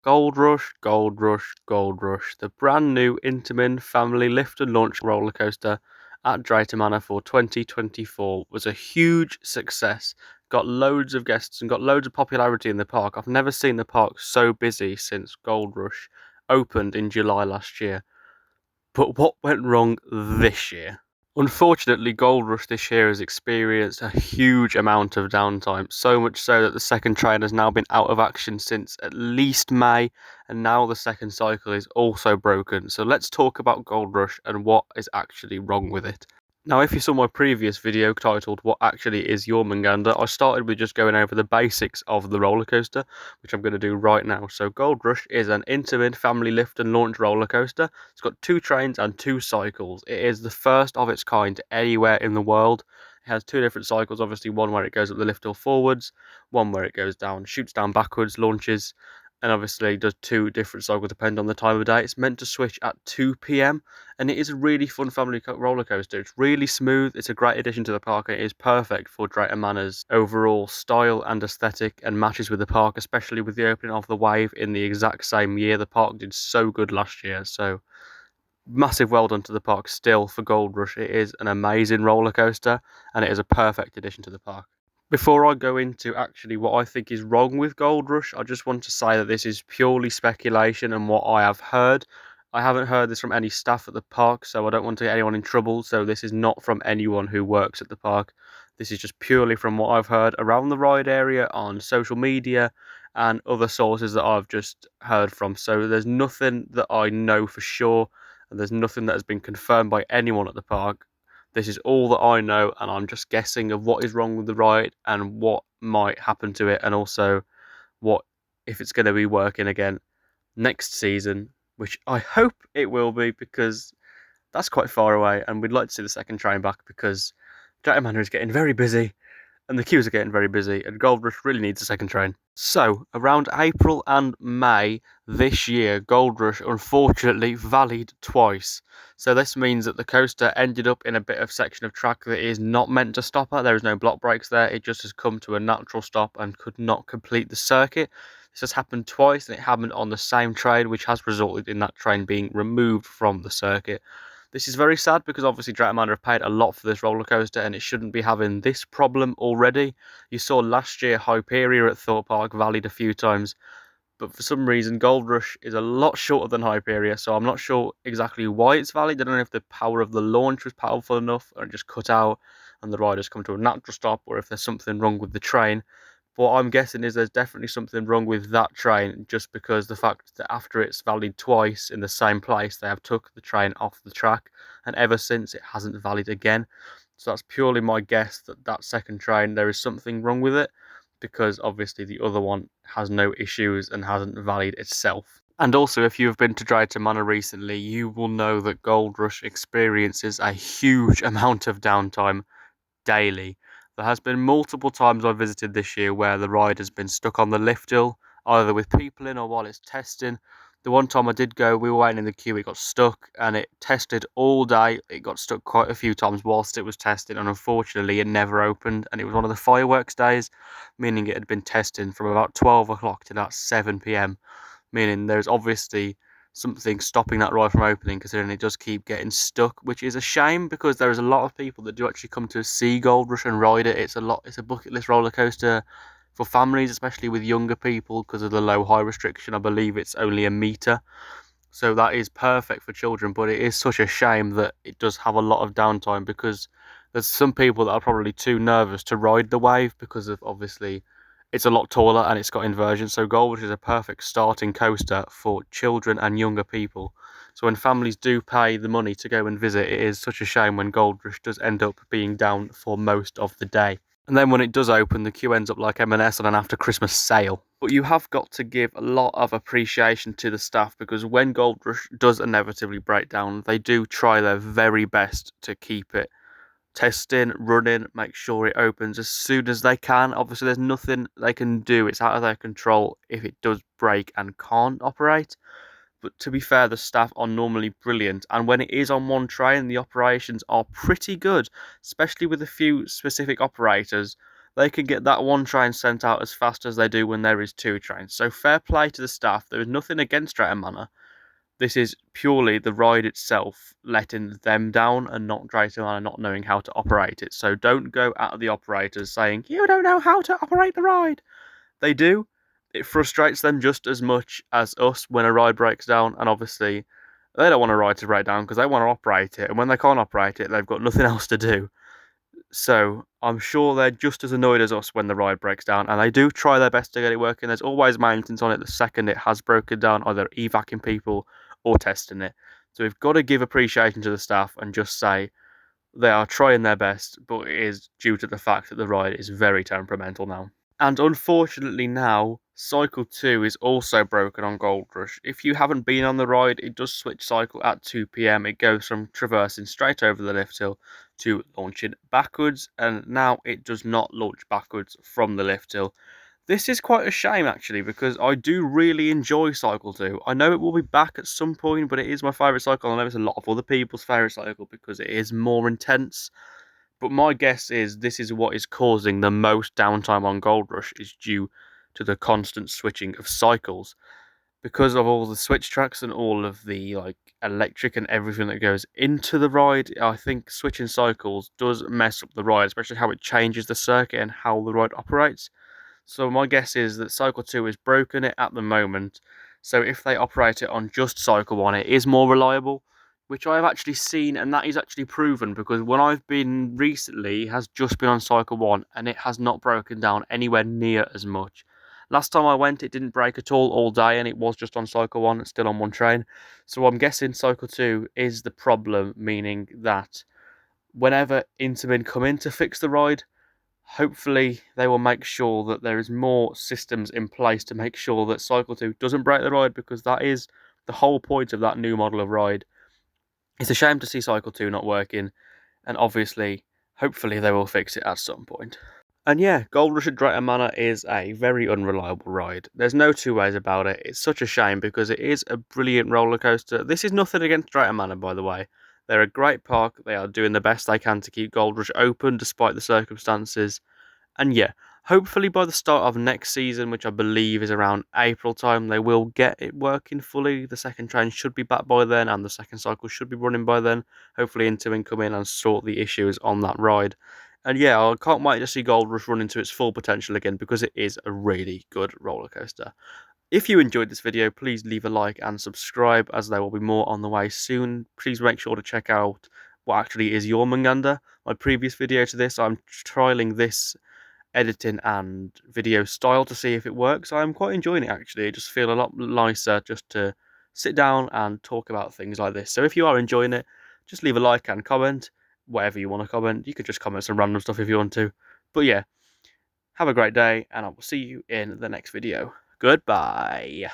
Gold Rush, Gold Rush, Gold Rush, the brand new Intamin family lift and launch roller coaster at Drayton Manor for 2024 was a huge success. Got loads of guests and got loads of popularity in the park. I've never seen the park so busy since Gold Rush opened in July last year. But what went wrong this year? Unfortunately, Gold Rush this year has experienced a huge amount of downtime, so much so that the second train has now been out of action since at least May, and now the second cycle is also broken. So let's talk about Gold Rush and what is actually wrong with it. Now, if you saw my previous video titled What Actually Is Your Manganda, I started with just going over the basics of the roller coaster, which I'm going to do right now. So Gold Rush is an Intamin family lift and launch roller coaster. It's got 2 trains and 2 cycles. It is the first of its kind anywhere in the world. It has 2 different cycles, obviously one where it goes up the lift hill forwards, one where it goes down, shoots down backwards, launches, and obviously does 2 different cycles depending on the time of day. It's meant to switch at 2 p.m. and it is a really fun family roller coaster. It's really smooth. It's a great addition to the park. And it is perfect for Drayton Manor's overall style and aesthetic and matches with the park, especially with the opening of the Wave in the exact same year. The park did so good last year, so massive well done to the park still for Gold Rush. It is an amazing roller coaster and it is a perfect addition to the park. Before I go into actually what I think is wrong with Gold Rush, I just want to say that this is purely speculation and what I have heard. I haven't heard this from any staff at the park, so I don't want to get anyone in trouble. So this is not from anyone who works at the park. This is just purely from what I've heard around the ride area, on social media, and other sources that I've just heard from. So there's nothing that I know for sure, and there's nothing that has been confirmed by anyone at the park. This is all that I know, and I'm just guessing of what is wrong with the ride and what might happen to it, and also what if it's going to be working again next season, which I hope it will be, because that's quite far away, and we'd like to see the second train back because Drayton Manor is getting very busy, and the queues are getting very busy, and Gold Rush really needs a second train. So, around April and May this year, Gold Rush unfortunately valleyed twice. So this means that the coaster ended up in a bit of section of track that is not meant to stop at. There is no block breaks there. It just has come to a natural stop and could not complete the circuit. This has happened twice, and it happened on the same train, which has resulted in that train being removed from the circuit. This is very sad because obviously Drayton Manor have paid a lot for this roller coaster and it shouldn't be having this problem already. You saw last year Hyperia at Thorpe Park valleyed a few times, but for some reason Gold Rush is a lot shorter than Hyperia, so I'm not sure exactly why it's valleyed. I don't know if the power of the launch was powerful enough or it just cut out and the riders come to a natural stop, or if there's something wrong with the train. What I'm guessing is there's definitely something wrong with that train, just because the fact that after it's valleyed twice in the same place, they have took the train off the track, and ever since it hasn't valleyed again. So that's purely my guess that that second train, there is something wrong with it, because obviously the other one has no issues and hasn't valleyed itself. And also, if you have been to Drayton Manor recently, you will know that Gold Rush experiences a huge amount of downtime daily. There has been multiple times I've visited this year where the ride has been stuck on the lift hill, either with people in or while it's testing. The one time I did go, we were waiting in the queue, it got stuck, and it tested all day. It got stuck quite a few times whilst it was testing, and unfortunately it never opened, and it was one of the fireworks days, meaning it had been testing from about 12 o'clock to about 7 p.m, meaning there's obviously something stopping that ride from opening, considering it does keep getting stuck, which is a shame because there is a lot of people that do actually come to see Gold Rush and ride it. It's a bucket list roller coaster for families, especially with younger people, because of the low high restriction. I believe it's only a meter, so that is perfect for children, but it is such a shame that it does have a lot of downtime, because there's some people that are probably too nervous to ride the Wave because of obviously it's a lot taller and it's got inversion. So Gold Rush is a perfect starting coaster for children and younger people. So when families do pay the money to go and visit, it is such a shame when Gold Rush does end up being down for most of the day. And then when it does open, the queue ends up like M&S on an after Christmas sale. But you have got to give a lot of appreciation to the staff, because when Gold Rush does inevitably break down, they do try their very best to keep it testing, running, make sure it opens as soon as they can. Obviously, there's nothing they can do. It's out of their control if it does break and can't operate. But to be fair, the staff are normally brilliant, and when it is on one train, the operations are pretty good, especially with a few specific operators. they can get that one train sent out as fast as they do when there is two trains. So fair play to the staff. There is nothing against Drayton Manor. This is purely the ride itself letting them down and not Drayton Manor not knowing how to operate it. So don't go at the operators saying, you don't know how to operate the ride. They do. It frustrates them just as much as us when a ride breaks down, and obviously they don't want a ride to break down because they want to operate it, and when they can't operate it, they've got nothing else to do. So I'm sure they're just as annoyed as us when the ride breaks down, and they do try their best to get it working. There's always maintenance on it the second it has broken down, either evacing people or testing it. So we've got to give appreciation to the staff and just say they are trying their best, but it is due to the fact that the ride is very temperamental now. And unfortunately now, Cycle 2 is also broken on Gold Rush. If you haven't been on the ride, it does switch cycle at 2 p.m. It goes from traversing straight over the lift hill to launching backwards, and now it does not launch backwards from the lift hill. This is quite a shame actually, because I do really enjoy Cycle 2. I know it will be back at some point, but it is my favourite cycle. I know it's a lot of other people's favourite cycle because it is more intense. But my guess is this is what is causing the most downtime on Gold Rush is due to the constant switching of cycles. Because of all the switch tracks and all of the like electric and everything that goes into the ride, I think switching cycles does mess up the ride, especially how it changes the circuit and how the ride operates. So my guess is that Cycle 2 is broken it at the moment. So if they operate it on just Cycle 1, it is more reliable, which I have actually seen, and that is actually proven because when I've been recently, it has just been on Cycle 1 and it has not broken down anywhere near as much. Last time I went, it didn't break at all day, and it was just on Cycle 1, it's still on one train. So I'm guessing Cycle 2 is the problem, meaning that whenever Intamin come in to fix the ride, hopefully they will make sure that there is more systems in place to make sure that Cycle 2 doesn't break the ride, because that is the whole point of that new model of ride. It's a shame to see Cycle 2 not working, and obviously, hopefully they will fix it at some point. And yeah, Gold Rush at Drayton Manor is a very unreliable ride. There's no two ways about it. It's such a shame because it is a brilliant roller coaster. This is nothing against Drayton Manor, by the way. They're a great park. They are doing the best they can to keep Gold Rush open despite the circumstances. And yeah, hopefully by the start of next season, which I believe is around April time, they will get it working fully. The second train should be back by then, and the second cycle should be running by then. Hopefully Intamin come in and sort the issues on that ride. And yeah, I can't wait to see Gold Rush run into its full potential again, because it is a really good roller coaster. If you enjoyed this video, please leave a like and subscribe, as there will be more on the way soon. Please make sure to check out what actually is your Manganda. My previous video to this, I'm trialing this editing and video style to see if it works. I'm quite enjoying it actually. I just feel a lot nicer just to sit down and talk about things like this. So if you are enjoying it, just leave a like and comment, whatever you want to comment. You could just comment some random stuff if you want to. But yeah, have a great day, and I will see you in the next video. Goodbye.